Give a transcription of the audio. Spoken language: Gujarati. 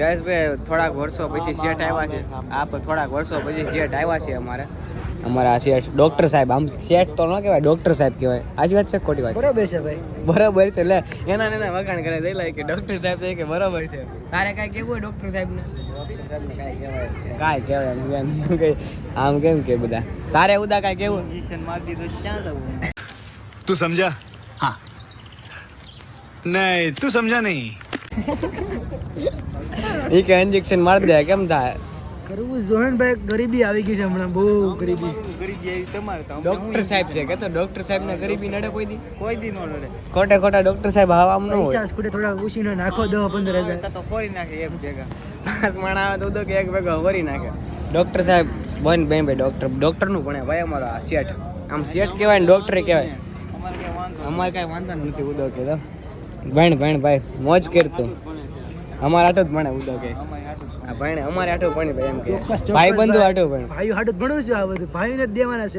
ગેસ ભાઈ થોડાક વર્ષો પછી શેઠ આવ્યા છે. આપ થોડાક વર્ષો પછી શેઠ આવ્યા છે અમારા શેઠ ડોક્ટર સાહેબ. આમ શેઠ તો ન કહેવાય, ડોક્ટર સાહેબ કહેવાય. આજી વાત છે ખોટી વાત? બરોબર છે ભાઈ, બરાબર છે. એટલે એના વખાણ કરે દઈ લે કે ડોક્ટર સાહેબ છે કે બરાબર છે. તારે કાંઈ કેવું હોય ડોક્ટર સાહેબને? કાંઈ કહેવાય એમ કઈ આમ કેમ કે બધા તારે ઉદા કાંઈ કેવું? ઇન્જેક્શન મારી દીધું ક્યાં જવું? તું સમજા? હા. નહીં તું સમજા નહીં. એ કે ઇન્જેક્શન મારી દે કેમ થાય? કરવું જોઈએ ને ભાઈ, ગરીબી આવી ગઈ છે હમણાં, બહુ ગરીબી. ડોક્ટર સાહેબ છે કે તો ડોક્ટર સાહેબ ને ગરીબી નડે કોઈ દી ન નડે. ખોટા ડોક્ટર સાહેબ હવા આમ ન હોય. પૈસા સ્કૂટે થોડા ઉછીને નાખો 10-15 હજાર તો ફોરી નાખે એક ભેગા. 5 માણા આવે તો ઉદો કે એક ભેગા ફોરી નાખે. ડોક્ટર સાહેબ બન ભાઈ ડોક્ટર નું ભણે ભાઈ અમારો આ શેઠ. આમ શેઠ કહેવાય ને ડોક્ટર કહેવાય. અમારે કાંઈ વાંધો નથી ઉદો કે તો ભાઈ ભાઈ મોજ કરતું. અમારે આટો જ ભણે ઉદો કે આ ભાઈ અમારે આટો ભણે ભાઈ એમ કે ચોક્કસ ભાઈ બંધુ આટો ભણે. ભાઈઓ હાટું જ ભણવું છે આ બધું, ભાઈને જ દેવાના છે